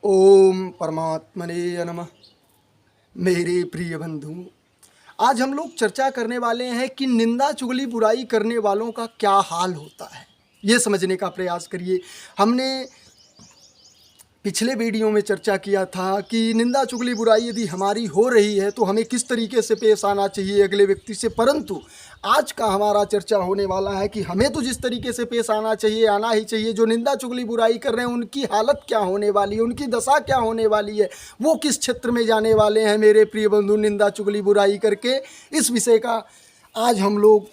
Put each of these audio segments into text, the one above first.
ओम परमात्मने नमः। मेरे प्रिय बंधु, आज हम लोग चर्चा करने वाले हैं कि निंदा चुगली बुराई करने वालों का क्या हाल होता है। ये समझने का प्रयास करिए। हमने पिछले वीडियो में चर्चा किया था कि निंदा चुगली बुराई यदि हमारी हो रही है तो हमें किस तरीके से पेश आना चाहिए अगले व्यक्ति से, परंतु आज का हमारा चर्चा होने वाला है कि हमें तो जिस तरीके से पेश आना चाहिए, आना ही चाहिए। जो निंदा चुगली बुराई कर रहे हैं उनकी हालत क्या होने वाली है, उनकी दशा क्या होने वाली है, वो किस क्षेत्र में जाने वाले हैं मेरे प्रिय बंधु निंदा चुगली बुराई करके। इस विषय का आज हम लोग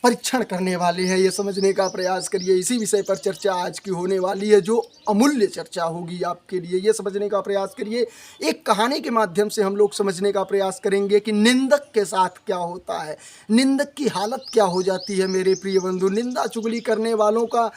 परीक्षण करने वाले हैं। ये समझने का प्रयास करिए। इसी विषय पर चर्चा आज की होने वाली है, जो अमूल्य चर्चा होगी आपके लिए। ये समझने का प्रयास करिए। एक कहानी के माध्यम से हम लोग समझने का प्रयास करेंगे कि निंदक के साथ क्या होता है, निंदक की हालत क्या हो जाती है मेरे प्रिय बंधु। निंदा चुगली करने वालों का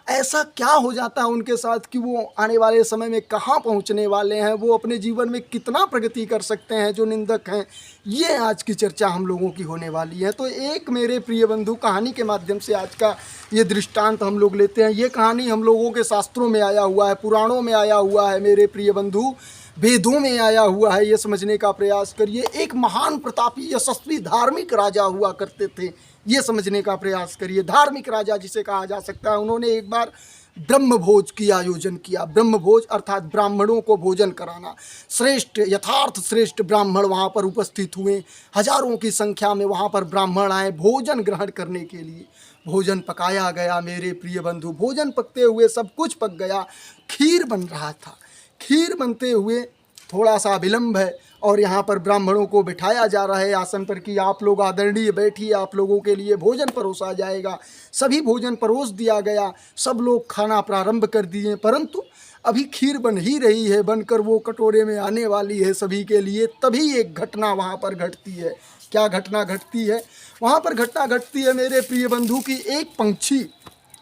ऐसा क्या हो जाता है उनके साथ कि वो आने वाले समय में कहाँ पहुँचने वाले हैं, वो अपने जीवन में कितना प्रगति कर सकते हैं जो निंदक हैं। ये आज की चर्चा हम लोगों की होने वाली है। तो एक मेरे प्रिय बंधु कहानी के माध्यम से आज का ये दृष्टांत हम लोग लेते हैं। ये कहानी हम लोगों के शास्त्रों में आया हुआ है, पुराणों में आया हुआ है मेरे प्रिय बंधु, वेदों में आया हुआ है। ये समझने का प्रयास करिए। एक महान प्रतापी यशस्वी धार्मिक राजा हुआ करते थे। ये समझने का प्रयास करिए। धार्मिक राजा जिसे कहा जा सकता है, उन्होंने एक बार ब्रह्म भोज की आयोजन किया। ब्रह्म भोज अर्थात ब्राह्मणों को भोजन कराना। श्रेष्ठ यथार्थ श्रेष्ठ ब्राह्मण वहाँ पर उपस्थित हुए। हजारों की संख्या में वहाँ पर ब्राह्मण आए भोजन ग्रहण करने के लिए। भोजन पकाया गया मेरे प्रिय बंधु। भोजन पकते हुए सब कुछ पक गया। खीर बन रहा था। खीर बनते हुए थोड़ा सा विलम्ब है और यहाँ पर ब्राह्मणों को बिठाया जा रहा है आसन पर कि आप लोग आदरणीय बैठिए, आप लोगों के लिए भोजन परोसा जाएगा। सभी भोजन परोस दिया गया। सब लोग खाना प्रारंभ कर दिए, परंतु अभी खीर बन ही रही है, बनकर वो कटोरे में आने वाली है सभी के लिए। तभी एक घटना वहाँ पर घटती है। क्या घटना घटती है वहाँ पर? घटना घटती है मेरे प्रिय बंधु की एक पंछी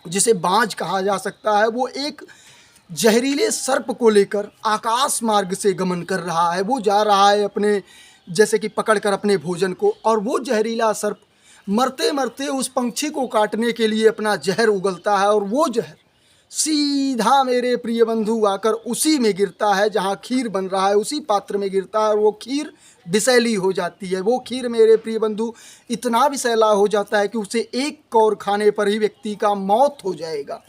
जिसे बाज कहा जा सकता है, वो एक जहरीले सर्प को लेकर आकाश मार्ग से गमन कर रहा है। वो जा रहा है अपने जैसे कि पकड़कर अपने भोजन को, और वो जहरीला सर्प मरते मरते उस पंछी को काटने के लिए अपना जहर उगलता है, और वो जहर सीधा मेरे प्रिय बंधु आकर उसी में गिरता है जहाँ खीर बन रहा है, उसी पात्र में गिरता है, और वो खीर विषैली हो जाती है। वो खीर मेरे प्रिय बंधु इतना विषैला हो जाता है कि उसे एक कौर खाने पर ही व्यक्ति का मौत हो जाएगा।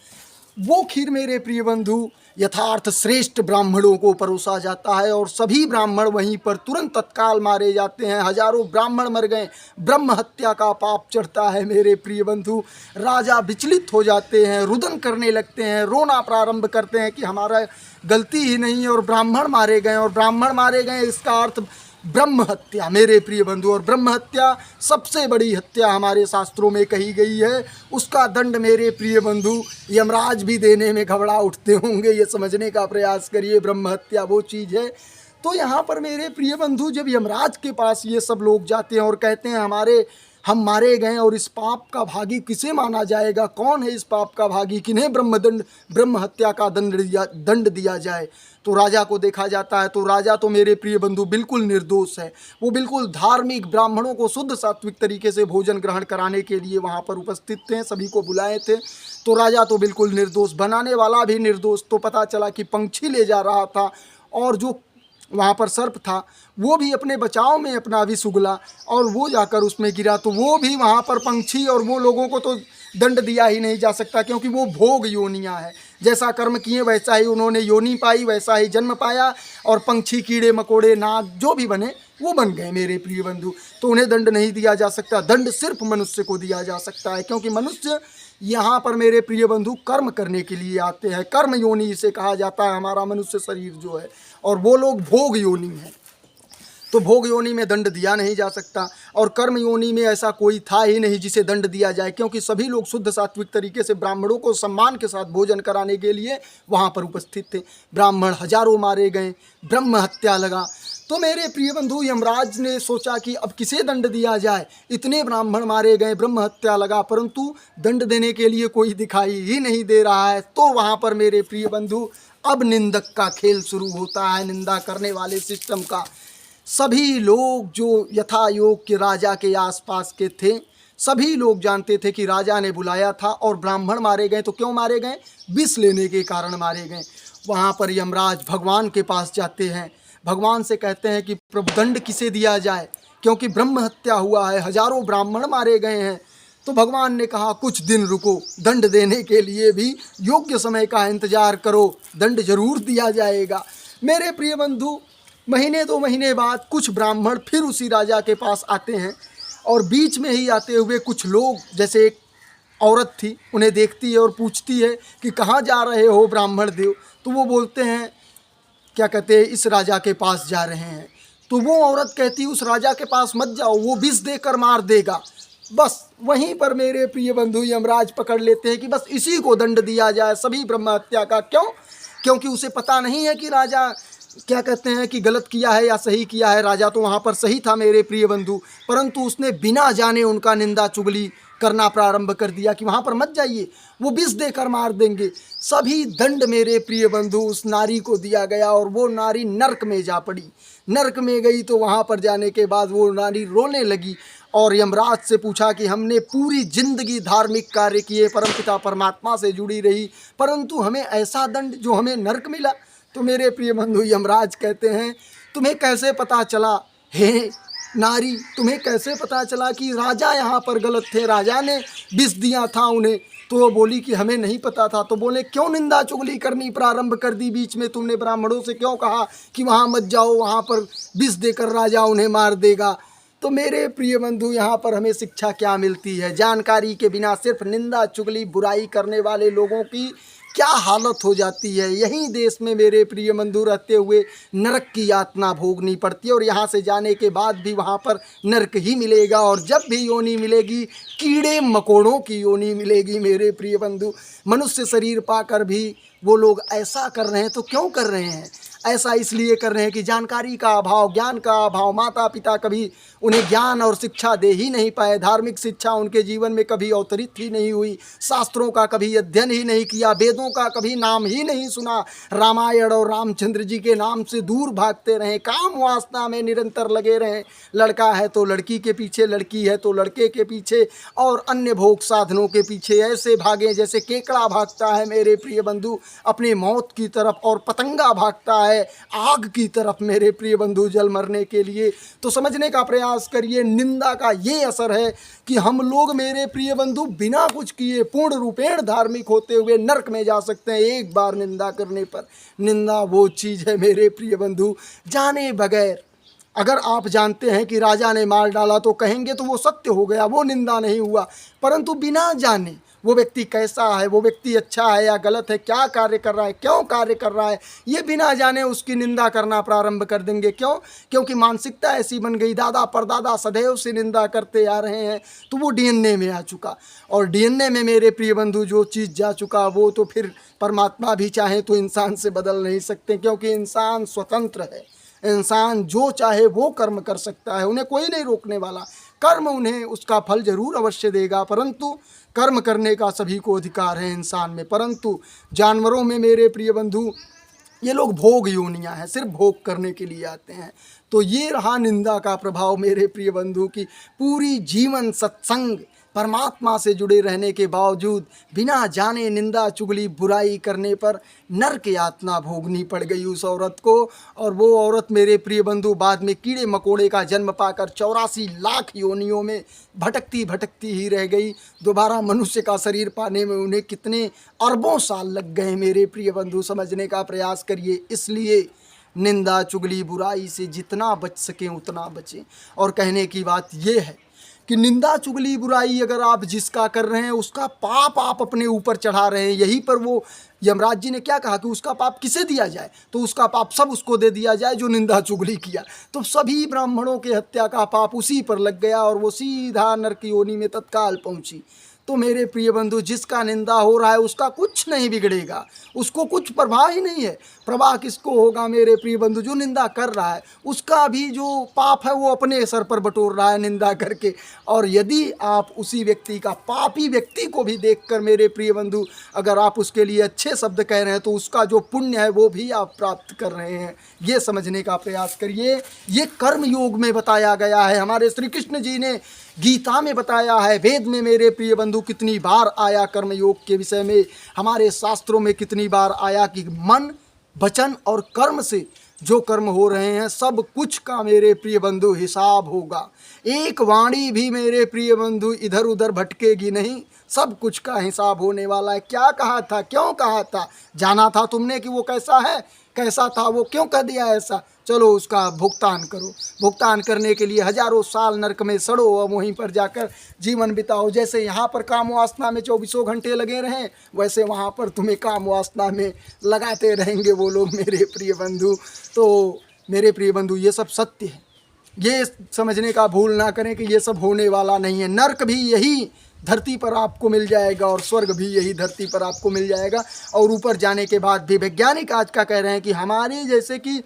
वो खीर मेरे प्रिय बंधु यथार्थ श्रेष्ठ ब्राह्मणों को परोसा जाता है, और सभी ब्राह्मण वहीं पर तुरंत तत्काल मारे जाते हैं। हजारों ब्राह्मण मर गए। ब्रह्म हत्या का पाप चढ़ता है मेरे प्रिय बंधु। राजा विचलित हो जाते हैं, रुदन करने लगते हैं, रोना प्रारंभ करते हैं कि हमारा गलती ही नहीं है और ब्राह्मण मारे गए, और ब्राह्मण मारे गए इसका अर्थ ब्रह्म हत्या मेरे प्रिय बंधु। और ब्रह्म हत्या सबसे बड़ी हत्या हमारे शास्त्रों में कही गई है। उसका दंड मेरे प्रिय बंधु यमराज भी देने में घबरा उठते होंगे। ये समझने का प्रयास करिए। ब्रह्म हत्या वो चीज़ है। तो यहाँ पर मेरे प्रिय बंधु जब यमराज के पास ये सब लोग जाते हैं और कहते हैं हम मारे गए और इस पाप का भागी किसे माना जाएगा, कौन है इस पाप का भागी, किन्हें ब्रह्म हत्या का दंड दिया जाए, तो राजा को देखा जाता है। तो राजा तो मेरे प्रिय बंधु बिल्कुल निर्दोष है। वो बिल्कुल धार्मिक ब्राह्मणों को शुद्ध सात्विक तरीके से भोजन ग्रहण कराने के लिए वहाँ पर उपस्थित थे, सभी को बुलाए थे। तो राजा तो बिल्कुल निर्दोष, बनाने वाला भी निर्दोष। तो पता चला कि पंछी ले जा रहा था, और जो वहाँ पर सर्प था वो भी अपने बचाव में अपना विष उगला और वो जाकर उसमें गिरा। तो वो भी वहाँ पर पंछी, और वो लोगों को तो दंड दिया ही नहीं जा सकता, क्योंकि वो भोग योनियाँ है। जैसा कर्म किए वैसा ही उन्होंने योनि पाई, वैसा ही जन्म पाया, और पंछी कीड़े मकोड़े नाग जो भी बने वो बन गए मेरे प्रिय बंधु। तो उन्हें दंड नहीं दिया जा सकता। दंड सिर्फ मनुष्य को दिया जा सकता है, क्योंकि मनुष्य यहाँ पर मेरे प्रिय बंधु कर्म करने के लिए आते हैं। कर्म योनि इसे कहा जाता है, हमारा मनुष्य शरीर जो है, और वो लोग भोग योनि हैं। तो भोग योनि में दंड दिया नहीं जा सकता, और कर्म योनि में ऐसा कोई था ही नहीं जिसे दंड दिया जाए, क्योंकि सभी लोग शुद्ध सात्विक तरीके से ब्राह्मणों को सम्मान के साथ भोजन कराने के लिए वहाँ पर उपस्थित थे। ब्राह्मण हजारों मारे गए, ब्रह्म हत्या लगा। तो मेरे प्रिय बंधु यमराज ने सोचा कि अब किसे दंड दिया जाए, इतने ब्राह्मण मारे गए, ब्रह्म हत्या लगा, परंतु दंड देने के लिए कोई दिखाई ही नहीं दे रहा है। तो वहाँ पर मेरे प्रिय बंधु अब निंदक का खेल शुरू होता है, निंदा करने वाले सिस्टम का। सभी लोग जो यथा योग के राजा के आसपास के थे, सभी लोग जानते थे कि राजा ने बुलाया था और ब्राह्मण मारे गए। तो क्यों मारे गए? विष लेने के कारण मारे गए। वहाँ पर यमराज भगवान के पास जाते हैं, भगवान से कहते हैं कि प्रभु दंड किसे दिया जाए, क्योंकि ब्रह्म हत्या हुआ है, हजारों ब्राह्मण मारे गए हैं। तो भगवान ने कहा कुछ दिन रुको, दंड देने के लिए भी योग्य समय का इंतजार करो, दंड जरूर दिया जाएगा। मेरे प्रिय बंधु, महीने 2 महीने बाद कुछ ब्राह्मण फिर उसी राजा के पास आते हैं और बीच में ही आते हुए कुछ लोग, जैसे एक औरत थी, उन्हें देखती है और पूछती है कि कहाँ जा रहे हो ब्राह्मण देव। तो वो बोलते हैं, क्या कहते हैं, इस राजा के पास जा रहे हैं। तो वो औरत कहती उस राजा के पास मत जाओ, वो विष देकर मार देगा। बस वहीं पर मेरे प्रिय बंधु यमराज पकड़ लेते हैं कि बस इसी को दंड दिया जाए, सभी ब्रह्म हत्या का। क्यों? क्योंकि उसे पता नहीं है कि राजा क्या कहते हैं कि गलत किया है या सही किया है। राजा तो वहाँ पर सही था मेरे प्रिय बंधु, परंतु उसने बिना जाने उनका निंदा चुगली करना प्रारंभ कर दिया कि वहाँ पर मत जाइए, वो विष देकर मार देंगे। सभी दंड मेरे प्रिय बंधु उस नारी को दिया गया और वो नारी नर्क में जा पड़ी। नर्क में गई तो वहाँ पर जाने के बाद वो नारी रोने लगी और यमराज से पूछा कि हमने पूरी जिंदगी धार्मिक कार्य किए, परमपिता परमात्मा से जुड़ी रही, परंतु हमें ऐसा दंड जो हमें नर्क मिला। तो मेरे प्रिय बंधु यमराज कहते हैं, तुम्हें कैसे पता चला हे नारी, तुम्हें कैसे पता चला कि राजा यहाँ पर गलत थे, राजा ने विष दिया था उन्हें? तो वो बोली कि हमें नहीं पता था। तो बोले क्यों निंदा चुगली करनी प्रारंभ कर दी बीच में? तुमने ब्राह्मणों से क्यों कहा कि वहाँ मत जाओ, वहाँ पर विष देकर राजा उन्हें मार देगा? तो मेरे प्रिय बंधु, यहाँ पर हमें शिक्षा क्या मिलती है? जानकारी के बिना सिर्फ निंदा चुगली बुराई करने वाले लोगों की क्या हालत हो जाती है। यहीं देश में मेरे प्रिय बंधु रहते हुए नरक की यातना भोगनी पड़ती है और यहाँ से जाने के बाद भी वहाँ पर नरक ही मिलेगा। और जब भी योनि मिलेगी, कीड़े मकोड़ों की योनि मिलेगी मेरे प्रिय बंधु। मनुष्य शरीर पाकर भी वो लोग ऐसा कर रहे हैं तो क्यों कर रहे हैं? ऐसा इसलिए कर रहे हैं कि जानकारी का अभाव, ज्ञान का अभाव। माता पिता कभी उन्हें ज्ञान और शिक्षा दे ही नहीं पाए, धार्मिक शिक्षा उनके जीवन में कभी अवतरित ही नहीं हुई, शास्त्रों का कभी अध्ययन ही नहीं किया, वेदों का कभी नाम ही नहीं सुना, रामायण और रामचंद्र जी के नाम से दूर भागते रहे, काम वासना में निरंतर लगे रहे। लड़का है तो लड़की के पीछे, लड़की है तो लड़के के पीछे और अन्य भोग साधनों के पीछे ऐसे भागे जैसे केकड़ा भागता है मेरे प्रिय बंधु अपनी मौत की तरफ, और पतंगा भागता है आग की तरफ मेरे प्रिय बंधु जल मरने के लिए। तो समझने का प्रयास करिए, निंदा का ये असर है कि हम लोग मेरे प्रिय बंधु बिना कुछ किए पूर्ण रूपेण धार्मिक होते हुए नरक में जा सकते हैं एक बार निंदा करने पर। निंदा वो चीज़ है मेरे प्रिय बंधु, जाने बगैर अगर आप जानते हैं कि राजा ने मार डाला तो कहेंगे तो वो सत्य हो गया, वो निंदा नहीं हुआ। परंतु बिना जाने वो व्यक्ति कैसा है, वो व्यक्ति अच्छा है या गलत है, क्या कार्य कर रहा है, क्यों कार्य कर रहा है, ये बिना जाने उसकी निंदा करना प्रारंभ कर देंगे। क्यों? क्योंकि मानसिकता ऐसी बन गई, दादा परदादा सदैव से निंदा करते आ रहे हैं, तो वो डीएनए में आ चुका। और डीएनए में मेरे प्रिय बंधु जो चीज़ जा चुका वो तो फिर परमात्मा भी चाहे तो इंसान से बदल नहीं सकते, क्योंकि इंसान स्वतंत्र है। इंसान जो चाहे वो कर्म कर सकता है, उन्हें कोई नहीं रोकने वाला। कर्म उन्हें उसका फल जरूर अवश्य देगा, परंतु कर्म करने का सभी को अधिकार है इंसान में। परंतु जानवरों में मेरे प्रिय बंधु ये लोग भोग योनियाँ हैं, सिर्फ भोग करने के लिए आते हैं। तो ये रहा निंदा का प्रभाव मेरे प्रिय बंधु की पूरी जीवन सत्संग परमात्मा से जुड़े रहने के बावजूद बिना जाने निंदा चुगली बुराई करने पर नरक यातना भोगनी पड़ गई उस औरत को। और वो औरत मेरे प्रिय बंधु बाद में कीड़े मकोड़े का जन्म पाकर 84 लाख योनियों में भटकती भटकती ही रह गई। दोबारा मनुष्य का शरीर पाने में उन्हें कितने अरबों साल लग गए मेरे प्रिय बंधु, समझने का प्रयास करिए। इसलिए निंदा चुगली बुराई से जितना बच सकें उतना बचें। और कहने की बात ये है कि निंदा चुगली बुराई अगर आप जिसका कर रहे हैं उसका पाप आप अपने ऊपर चढ़ा रहे हैं। यहीं पर वो यमराज जी ने क्या कहा कि उसका पाप किसे दिया जाए? तो उसका पाप सब उसको दे दिया जाए जो निंदा चुगली किया। तो सभी ब्राह्मणों के हत्या का पाप उसी पर लग गया और वो सीधा नरक योनि में तत्काल पहुंची। तो मेरे प्रिय बंधु, जिसका निंदा हो रहा है उसका कुछ नहीं बिगड़ेगा, उसको कुछ प्रभाव ही नहीं है। प्रभाव किसको होगा मेरे प्रिय बंधु? जो निंदा कर रहा है, उसका भी जो पाप है वो अपने सर पर बटोर रहा है निंदा करके। और यदि आप उसी व्यक्ति का, पापी व्यक्ति को भी देखकर मेरे प्रिय बंधु अगर आप उसके लिए अच्छे शब्द कह रहे हैं तो उसका जो पुण्य है वो भी आप प्राप्त कर रहे हैं। ये समझने का प्रयास करिए। ये कर्म योग में बताया गया है। हमारे श्री कृष्ण जी ने गीता में बताया है, वेद में मेरे प्रिय बंधु कितनी बार आया कर्म योग के विषय में, हमारे शास्त्रों में कितनी बार आया कि मन, वचन और कर्म से जो कर्म हो रहे हैं सब कुछ का मेरे प्रिय बंधु हिसाब होगा। एक वाणी भी मेरे प्रिय बंधु इधर उधर भटकेगी नहीं, सब कुछ का हिसाब होने वाला है। क्या कहा था, क्यों कहा था, जाना था तुमने कि वो कैसा है, कैसा था, वो क्यों कह दिया ऐसा, चलो उसका भुगतान करो। भुगतान करने के लिए हजारों साल नरक में सड़ो और वहीं पर जाकर जीवन बिताओ। जैसे यहाँ पर काम वासना में 24 घंटे लगे रहें, वैसे वहाँ पर तुम्हें काम वासना में लगाते रहेंगे वो लोग मेरे प्रिय बंधु। तो मेरे प्रिय बंधु ये सब सत्य है, ये समझने का भूल ना करें कि ये सब होने वाला नहीं है। नरक भी यही धरती पर आपको मिल जाएगा और स्वर्ग भी यही धरती पर आपको मिल जाएगा। और ऊपर जाने के बाद भी वैज्ञानिक आज का कह रहे हैं कि हमारे जैसे कि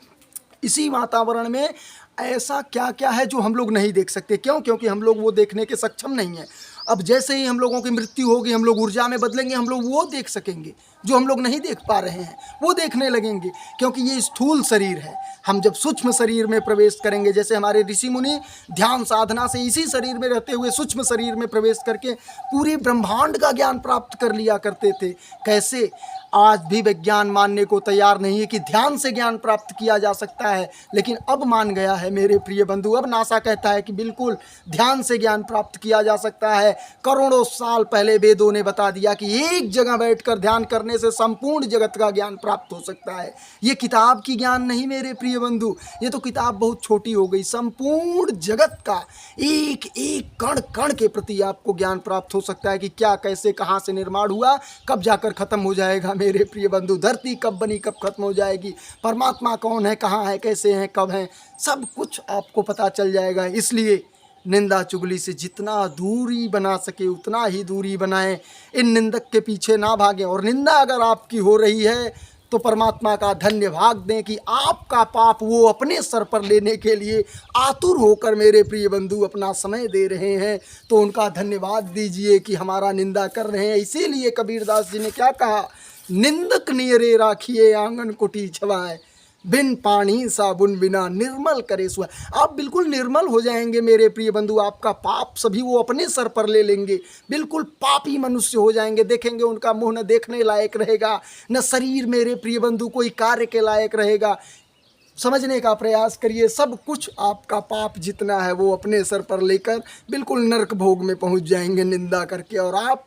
इसी वातावरण में ऐसा क्या क्या है जो हम लोग नहीं देख सकते। क्यों? क्योंकि हम लोग वो देखने के सक्षम नहीं हैं। अब जैसे ही हम लोगों की मृत्यु होगी, हम लोग ऊर्जा में बदलेंगे, हम लोग वो देख सकेंगे जो हम लोग नहीं देख पा रहे हैं, वो देखने लगेंगे। क्योंकि ये स्थूल शरीर है, हम जब सूक्ष्म शरीर में प्रवेश करेंगे, जैसे हमारे ऋषि मुनि ध्यान साधना से इसी शरीर में रहते हुए सूक्ष्म शरीर में प्रवेश करके पूरी ब्रह्मांड का ज्ञान प्राप्त कर लिया करते थे। कैसे? आज भी विज्ञान मानने को तैयार नहीं है कि ध्यान से ज्ञान प्राप्त किया जा सकता है, लेकिन अब मान गया है मेरे प्रिय बंधु। अब नासा कहता है कि बिल्कुल ध्यान से ज्ञान प्राप्त किया जा सकता है। करोड़ों साल पहले वेदों ने बता दिया कि एक जगह बैठकर ध्यान करने से संपूर्ण जगत का ज्ञान प्राप्त हो सकता है। ये किताब की ज्ञान नहीं मेरे प्रिय बंधु, ये तो किताब बहुत छोटी हो गई। संपूर्ण जगत का एक एक कण कण के प्रति आपको ज्ञान प्राप्त हो सकता है कि क्या, कैसे, कहाँ से निर्माण हुआ, कब जाकर खत्म हो जाएगा मेरे प्रिय बंधु। धरती कब बनी, कब खत्म हो जाएगी, परमात्मा कौन है, कहाँ है, कैसे हैं, कब हैं, सब कुछ आपको पता चल जाएगा। इसलिए निंदा चुगली से जितना दूरी बना सके उतना ही दूरी बनाएं। इन निंदक के पीछे ना भागें। और निंदा अगर आपकी हो रही है तो परमात्मा का धन्यवाद दें कि आपका पाप वो अपने सर पर लेने के लिए आतुर होकर मेरे प्रिय बंधु अपना समय दे रहे हैं। तो उनका धन्यवाद दीजिए कि हमारा निंदा कर रहे हैं। इसीलिए कबीरदास जी ने क्या कहा, निंदक नियरे राखिए आंगन कुटी छवाए, बिन पानी साबुन बिना निर्मल करे सुआ। आप बिल्कुल निर्मल हो जाएंगे मेरे प्रिय बंधु। आपका पाप सभी वो अपने सर पर ले लेंगे, बिल्कुल पापी मनुष्य हो जाएंगे। देखेंगे उनका मुंह न देखने लायक रहेगा, न शरीर मेरे प्रिय बंधु कोई कार्य के लायक रहेगा। समझने का प्रयास करिए, सब कुछ आपका पाप जितना है वो अपने सर पर लेकर बिल्कुल नरक भोग में पहुंच जाएंगे निंदा करके। और आप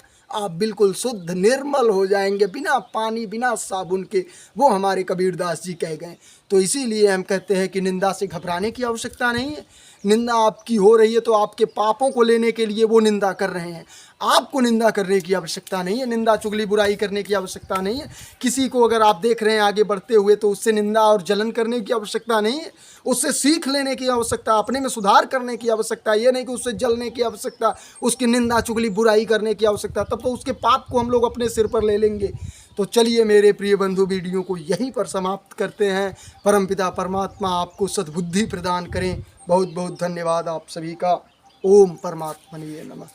बिल्कुल शुद्ध निर्मल हो जाएंगे बिना पानी बिना साबुन के, वो हमारे कबीरदास जी कह गए। तो इसीलिए हम कहते हैं कि निंदा से घबराने की आवश्यकता नहीं है। निंदा आपकी हो रही है तो आपके पापों को लेने के लिए वो निंदा कर रहे हैं। आपको निंदा करने की आवश्यकता नहीं है, निंदा चुगली बुराई करने की आवश्यकता नहीं है। किसी को अगर आप देख रहे हैं आगे बढ़ते हुए तो उससे निंदा और जलन करने की आवश्यकता नहीं है, उससे सीख लेने की आवश्यकता, अपने में सुधार करने की आवश्यकता। ये नहीं कि उससे जलने की आवश्यकता, उसकी निंदा चुगली बुराई करने की आवश्यकता, तब तो उसके पाप को हम लोग अपने सिर पर ले लेंगे। तो चलिए मेरे प्रिय बंधु, वीडियो को यहीं पर समाप्त करते हैं। परमपिता परमात्मा आपको सद्बुद्धि प्रदान करें। बहुत बहुत धन्यवाद आप सभी का। ओम परमात्मने नमः।